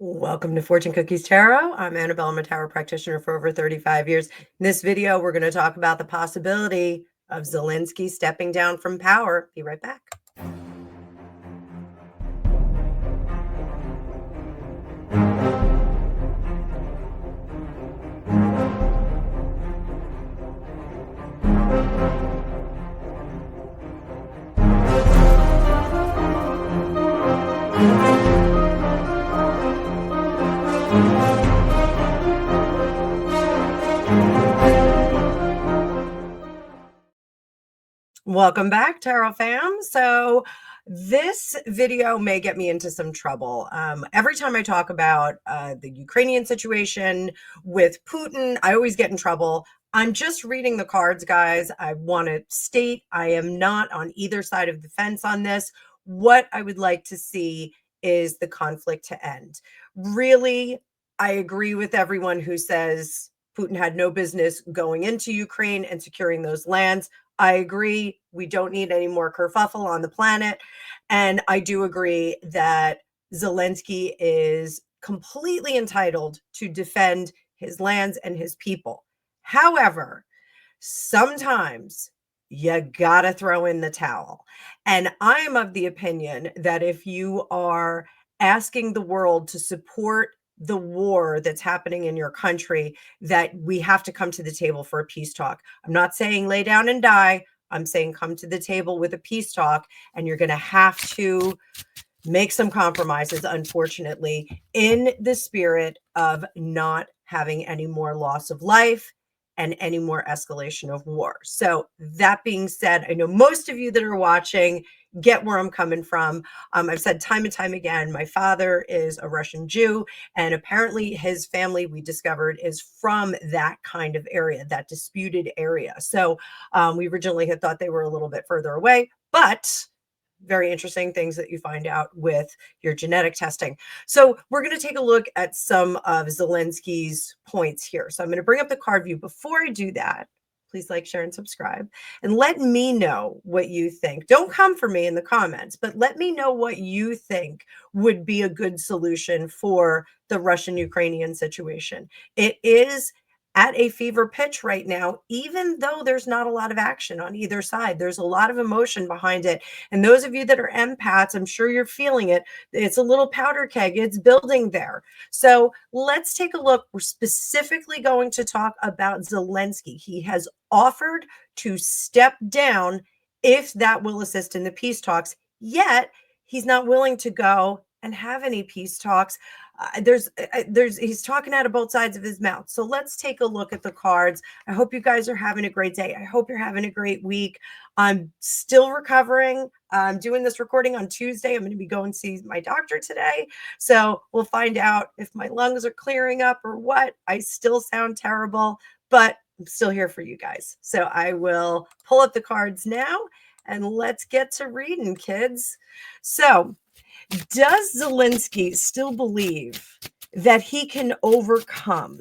Welcome to Fortune Cookies Tarot. I'm Annabelle. I'm a tarot practitioner for over 35 years. In this video, we're going to talk about the possibility of Zelensky stepping down from power. Be right back. Welcome back, Tarot fam. So this video may get me into some trouble. Every time I talk about the Ukrainian situation with Putin, I always get in trouble. I'm just reading the cards, guys. I want to state I am not on either side of the fence on this. What I would like to see is the conflict to end. Really, I agree with everyone who says Putin had no business going into Ukraine and securing those lands. I agree. We don't need any more kerfuffle on the planet. And I do agree that Zelensky is completely entitled to defend his lands and his people. However, sometimes you gotta throw in the towel. And I am of the opinion that if you are asking the world to support the war that's happening in your country, that we have to come to the table for a peace talk. I'm not saying lay down and die. I'm saying come to the table with a peace talk, and you're going to have to make some compromises, unfortunately, in the spirit of not having any more loss of life and any more escalation of war. So that being said, I know most of you that are watching get where I'm coming from. I've said time and time again, my father is a Russian Jew, and apparently his family, we discovered, is from that kind of area, that disputed area. So we originally had thought they were a little bit further away, but very interesting things that you find out with your genetic testing. So we're going to take a look at some of Zelensky's points here. So I'm going to bring up the card view. Before I do that, please like, share, and subscribe. And let me know what you think. Don't come for me in the comments, but let me know what you think would be a good solution for the Russian-Ukrainian situation. It is at a fever pitch right now, even though there's not a lot of action on either side. There's a lot of emotion behind it. And those of you that are empaths, I'm sure you're feeling it. It's a little powder keg. It's building there. So let's take a look. We're specifically going to talk about Zelensky. He has offered to step down if that will assist in the peace talks, yet he's not willing to go and have any peace talks. He's talking out of both sides of his mouth. So let's take a look at the cards. I hope you guys are having a great day. I hope you're having a great week. I'm still recovering. I'm doing this recording on Tuesday. I'm going to be going to see my doctor today. So we'll find out if my lungs are clearing up or what. I still sound terrible, but I'm still here for you guys. So I will pull up the cards now and let's get to reading, kids. So does Zelensky still believe that he can overcome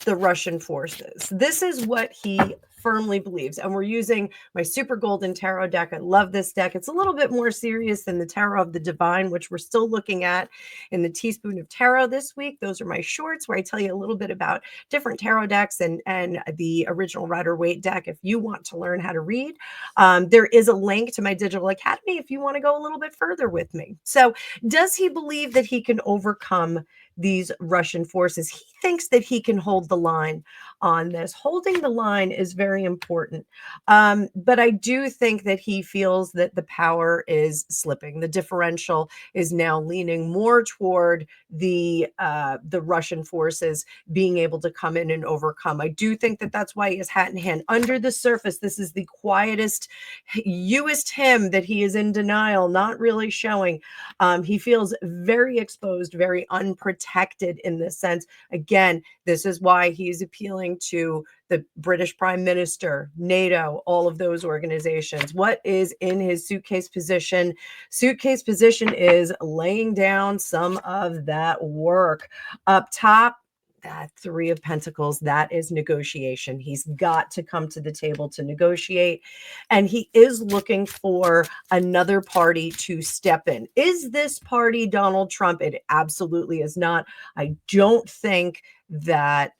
the Russian forces? This is what he firmly believes. And we're using my Super Golden Tarot deck. I love this deck. It's a little bit more serious than the Tarot of the Divine, which we're still looking at in the Teaspoon of Tarot this week. Those are my shorts where I tell you a little bit about different tarot decks and the original Rider-Waite deck if you want to learn how to read. There is a link to my digital academy if you want to go a little bit further with me. So does he believe that he can overcome these Russian forces? He thinks that he can hold the line on this. Holding the line is very important. But I do think that he feels that the power is slipping. The differential is now leaning more toward the Russian forces being able to come in and overcome. I do think that that's why he is hat in hand. Under the surface, this is the quietest, youest him that he is in denial, not really showing. He feels very exposed, very unprotected in this sense. Again, this is why he's appealing to the British Prime Minister, NATO, all of those organizations. What is in his suitcase position? Suitcase position is laying down some of that work. Up top, That Three of Pentacles, that is negotiation. He's got to come to the table to negotiate. And he is looking for another party to step in. Is this party Donald Trump? It absolutely is not. I don't think that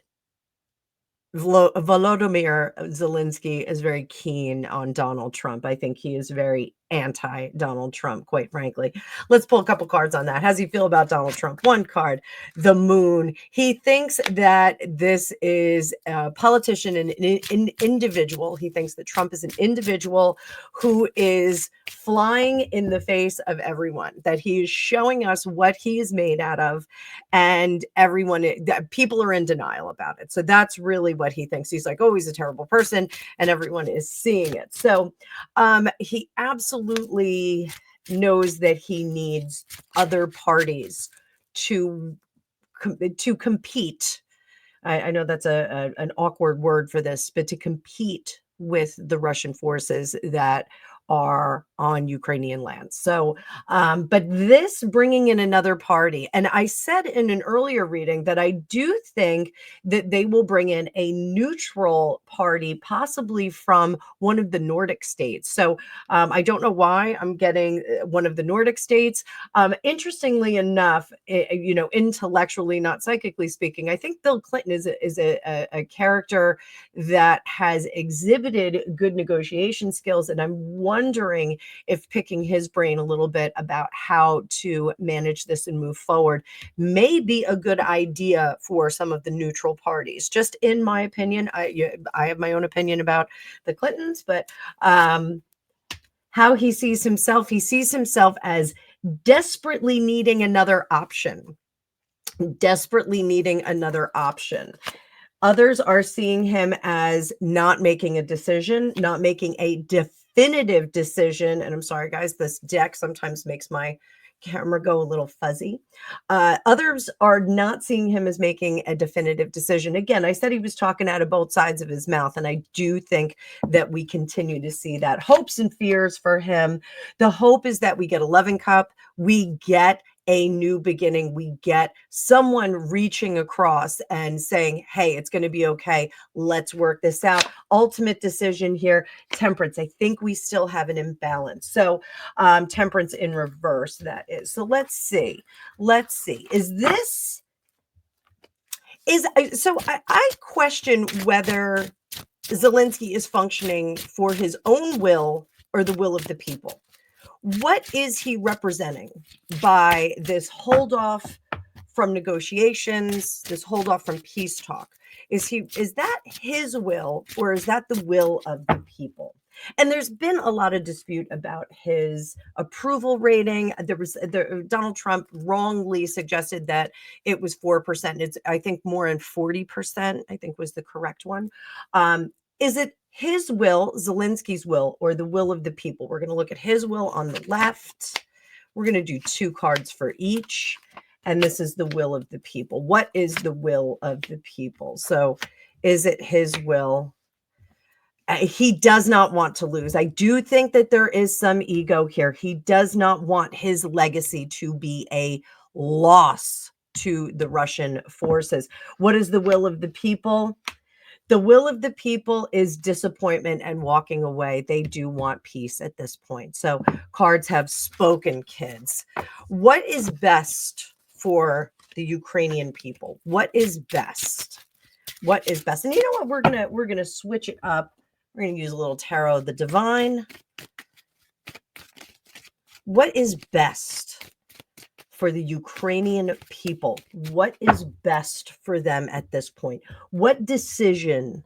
Volodymyr Zelensky is very keen on Donald Trump. I think he is very anti-Donald Trump, quite frankly. Let's pull a couple cards on that. How does he feel about Donald Trump? One card, the Moon. He thinks that this is a politician and an individual. He thinks that Trump is an individual who is flying in the face of everyone, that he is showing us what he is made out of, and everyone, people are in denial about it. So that's really what he thinks. He's like, oh, he's a terrible person, and everyone is seeing it. So he absolutely knows that he needs other parties to compete. I know that's an awkward word for this, but to compete with the Russian forces that are on Ukrainian land. So, but this bringing in another party, and I said in an earlier reading that I do think that they will bring in a neutral party, possibly from one of the Nordic states. So I don't know why I'm getting one of the Nordic states. Interestingly enough, intellectually, not psychically speaking, I think Bill Clinton is a character that has exhibited good negotiation skills, and I'm wondering if picking his brain a little bit about how to manage this and move forward may be a good idea for some of the neutral parties. Just in my opinion, I have my own opinion about the Clintons, but how he sees himself as desperately needing another option. Others are seeing him as not making a decision, not making a definitive decision. And I'm sorry, guys, this deck sometimes makes my camera go a little fuzzy. Others are not seeing him as making a definitive decision. Again, I said he was talking out of both sides of his mouth, and I do think that we continue to see that. Hopes and fears for him. The hope is that we get 11 cup, we get a new beginning, we get someone reaching across and saying, hey, it's going to be okay, let's work this out. Ultimate decision here, Temperance. I think we still have an imbalance. So Temperance in reverse, that is. So let's see. I question whether Zelensky is functioning for his own will or the will of the people. What is he representing by this hold off from negotiations, this hold off from peace talk? Is that his will, or is that the will of the people? And there's been a lot of dispute about his approval rating. Donald Trump wrongly suggested that it was 4%. It's, I think, more than 40%, I think was the correct one. Is it his will, Zelensky's will, or the will of the people? We're going to look at his will on the left. We're going to do 2 cards for each. And this is the will of the people. What is the will of the people? So is it his will? He does not want to lose. I do think that there is some ego here. He does not want his legacy to be a loss to the Russian forces. What is the will of the people? The will of the people is disappointment and walking away. They do want peace at this point. So cards have spoken, kids. What is best for the Ukrainian people? What is best? What is best? And you know what? We're gonna switch it up. We're gonna use a little tarot of the divine. What is best for the Ukrainian people? What is best for them at this point? What decision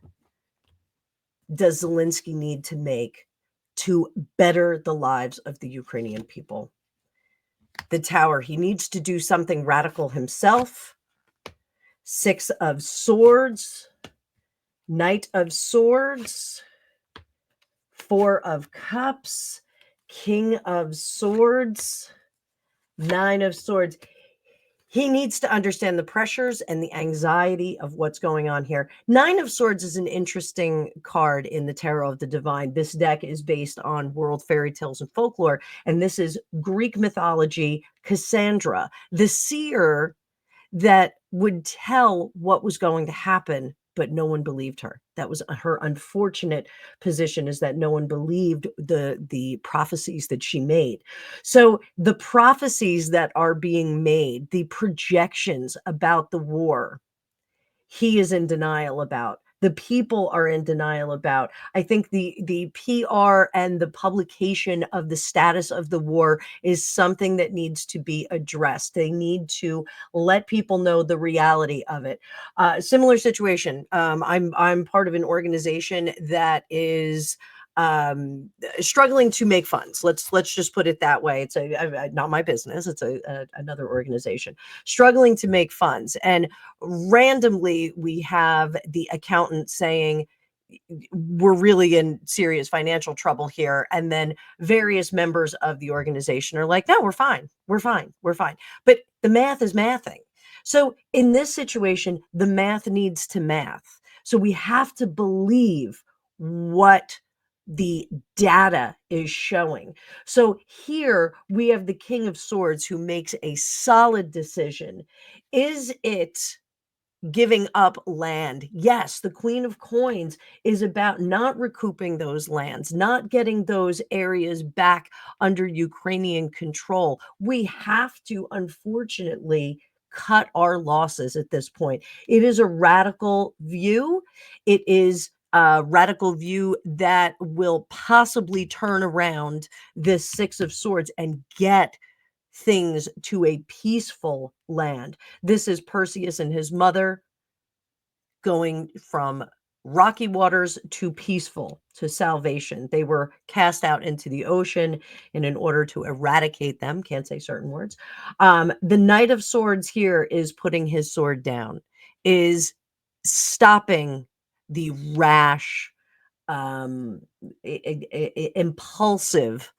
does Zelensky need to make to better the lives of the Ukrainian people? The Tower, he needs to do something radical himself. 6 of Swords, Knight of Swords, 4 of Cups, King of Swords, 9 of Swords. He needs to understand the pressures and the anxiety of what's going on here. 9 of Swords is an interesting card in the Tarot of the Divine. This deck is based on world fairy tales and folklore, and this is Greek mythology, Cassandra, the seer that would tell what was going to happen, but no one believed her. That was her unfortunate position, is that no one believed the prophecies that she made. So the prophecies that are being made, the projections about the war, he is in denial about. The people are in denial about. I think the PR and the publication of the status of the war is something that needs to be addressed. They need to let people know the reality of it. Similar situation. I'm part of an organization that is struggling to make funds. Let's just put it that way. It's not my business. It's another organization struggling to make funds, and randomly we have the accountant saying we're really in serious financial trouble here, and then various members of the organization are like, no, we're fine, we're fine, but the math is mathing. So in this situation, the math needs to math. So we have to believe what the data is showing. So here we have the King of Swords, who makes a solid decision. Is it giving up land? Yes, the Queen of Coins is about not recouping those lands, not getting those areas back under Ukrainian control. We have to, unfortunately, cut our losses at this point. It is a radical view. It is a radical view that will possibly turn around this Six of Swords and get things to a peaceful land. This is Perseus and his mother going from rocky waters to peaceful, to salvation. They were cast out into the ocean, and in order to eradicate them, can't say certain words. The Knight of Swords here is putting his sword down, is stopping the rash, um, impulsive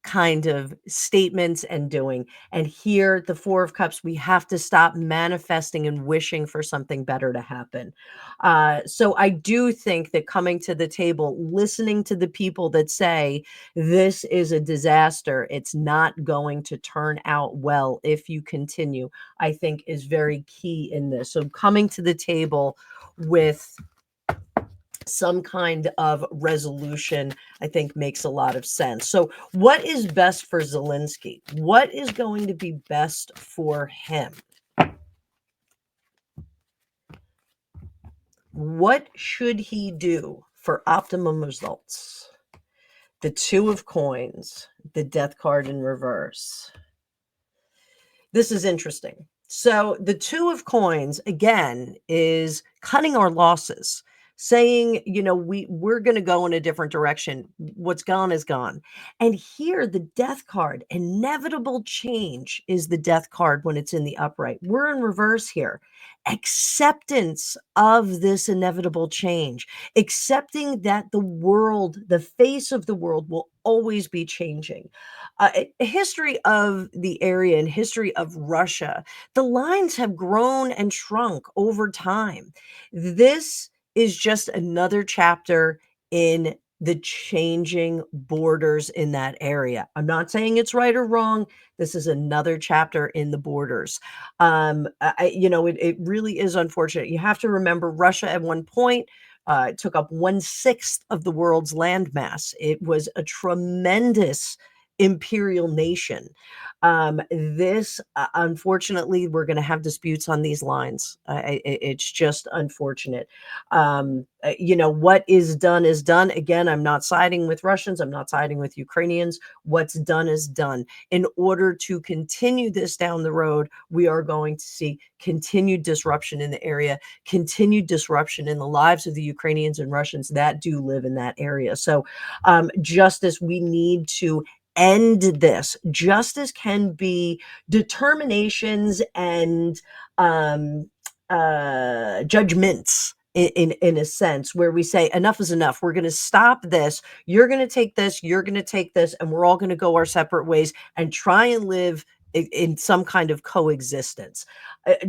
kind of statements and doing. And here, the Four of Cups, we have to stop manifesting and wishing for something better to happen. So I do think that coming to the table, listening to the people that say this is a disaster, it's not going to turn out well if you continue, I think is very key in this. So coming to the table with some kind of resolution, I think makes a lot of sense. So what is best for Zelensky? What is going to be best for him? What should he do for optimum results? The Two of Coins, the Death card in reverse. This is interesting. So the Two of Coins, again, is cutting our losses, saying, you know, we're going to go in a different direction. What's gone is gone. And here, the Death card, inevitable change, is the Death card when it's in the upright. We're in reverse here. Acceptance of this inevitable change, accepting that the world, the face of the world, will always be changing. History of the area and history of Russia, the lines have grown and shrunk over time. This is just another chapter in the changing borders in that area. I'm not saying it's right or wrong. This is another chapter in the borders. It really is unfortunate. You have to remember, Russia at one point took up 1/6 of the world's landmass. It was a tremendous imperial nation. This, unfortunately, we're going to have disputes on these lines. It's just unfortunate. What is done is done. Again, I'm not siding with Russians. I'm not siding with Ukrainians. What's done is done. In order to continue this down the road, we are going to see continued disruption in the area, continued disruption in the lives of the Ukrainians and Russians that do live in that area. So, justice, we need to end this. Justice can be determinations and judgments, in a sense, where we say enough is enough. We're going to stop this. You're going to take this. You're going to take this, and we're all going to go our separate ways and try and live in some kind of coexistence.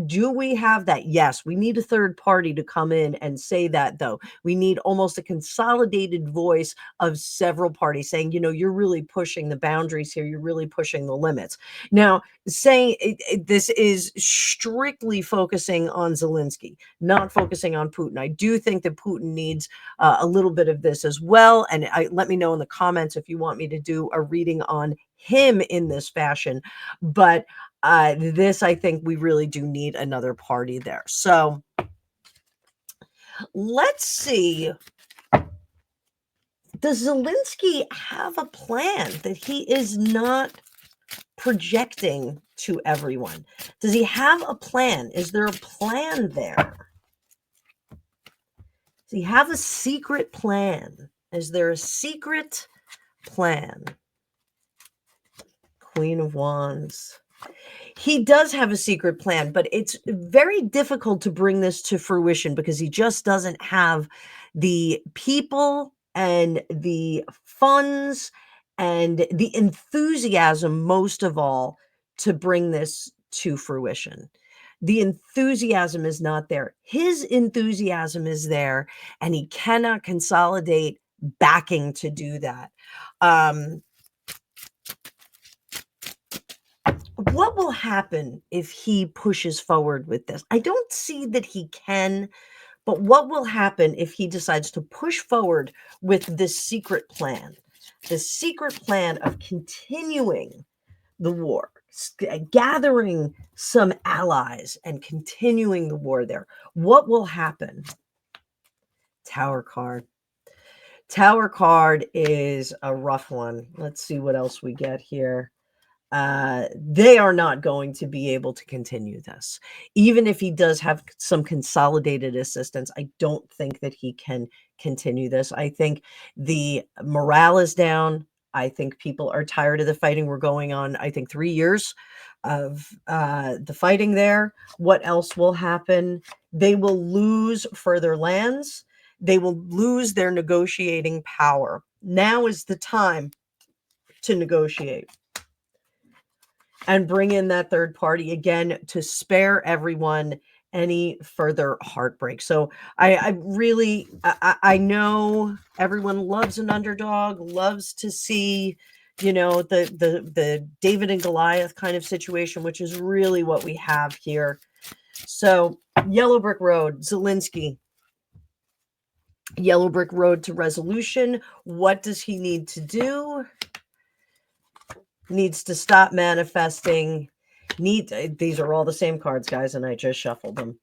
Do we have that? Yes, we need a third party to come in and say that, though. We need almost a consolidated voice of several parties saying, you're really pushing the boundaries here. You're really pushing the limits. Now, saying this is strictly focusing on Zelensky, not focusing on Putin. I do think that Putin needs a little bit of this as well. And let me know in the comments if you want me to do a reading on him in this fashion. But this, I think we really do need another party there. So let's see. Does Zelensky have a plan that he is not projecting to everyone? Does he have a plan? Is there a plan there? Does he have a secret plan? Is there a secret plan? Queen of Wands. He does have a secret plan, but it's very difficult to bring this to fruition because he just doesn't have the people and the funds and the enthusiasm, most of all, to bring this to fruition. The enthusiasm is not there. His enthusiasm is there, and he cannot consolidate backing to do that. What will happen if he pushes forward with this? I don't see that he can, but what will happen if he decides to push forward with this secret plan? The secret plan of continuing the war, gathering some allies and continuing the war there. What will happen? Tower card. Tower card is a rough one. Let's see what else we get here. They are not going to be able to continue this. Even if he does have some consolidated assistance, I don't think that he can continue this. I think the morale is down. I think people are tired of the fighting. We're going on, I think, 3 years of the fighting there. What else will happen? They will lose further lands. They will lose their negotiating power. Now is the time to negotiate and bring in that third party again to spare everyone any further heartbreak. So I really, I know everyone loves an underdog, loves to see, the David and Goliath kind of situation, which is really what we have here. So Yellow Brick Road, Zelensky. Yellow Brick Road to resolution. What does he need to do? Needs to stop manifesting. These are all the same cards, guys, and I just shuffled them.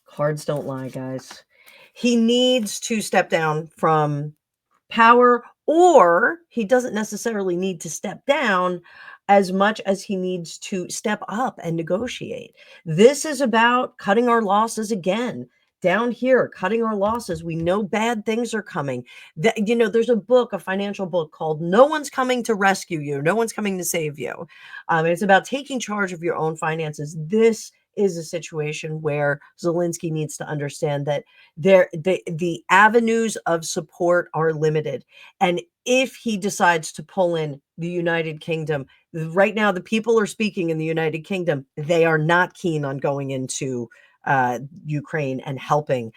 Cards don't lie, guys. He needs to step down from power, or he doesn't necessarily need to step down as much as he needs to step up and negotiate. This is about cutting our losses again. Down here, cutting our losses. We know bad things are coming. There's a book, a financial book called No One's Coming to Rescue You. No one's coming to save you. It's about taking charge of your own finances. This is a situation where Zelensky needs to understand that the avenues of support are limited. And if he decides to pull in the United Kingdom, right now, the people are speaking in the United Kingdom. They are not keen on going into Ukraine and helping.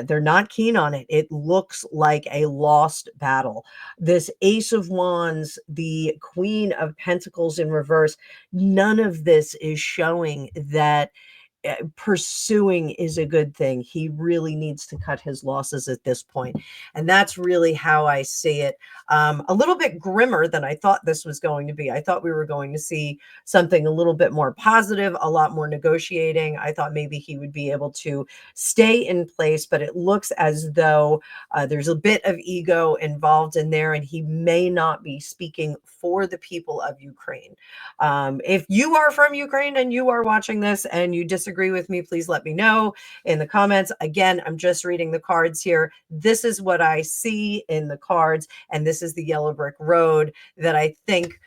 They're not keen on it. It looks like a lost battle. This Ace of Wands, the Queen of Pentacles in reverse, none of this is showing that pursuing is a good thing. He really needs to cut his losses at this point. And that's really how I see it. A little bit grimmer than I thought this was going to be. I thought we were going to see something a little bit more positive, a lot more negotiating. I thought maybe he would be able to stay in place, but it looks as though there's a bit of ego involved in there, and he may not be speaking for the people of Ukraine. If you are from Ukraine and you are watching this and you disagree with me, please let me know in the comments. Again, I'm just reading the cards here. This is what I see in the cards, and this is the Yellow Brick Road that I think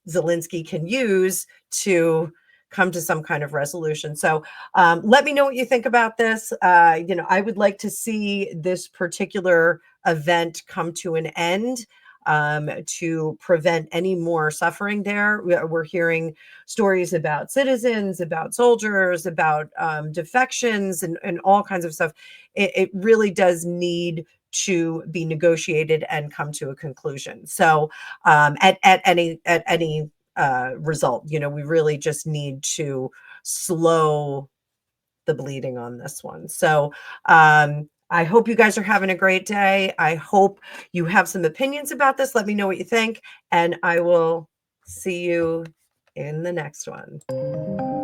Zelensky can use to come to some kind of resolution. So let me know what you think about this. I would like to see this particular event come to an end. to prevent any more suffering there. We're hearing stories about citizens, about soldiers, about defections, and all kinds of stuff. It really does need to be negotiated and come to a conclusion. So at any result, you know, we really just need to slow the bleeding on this one. So I hope you guys are having a great day. I hope you have some opinions about this. Let me know what you think, and I will see you in the next one.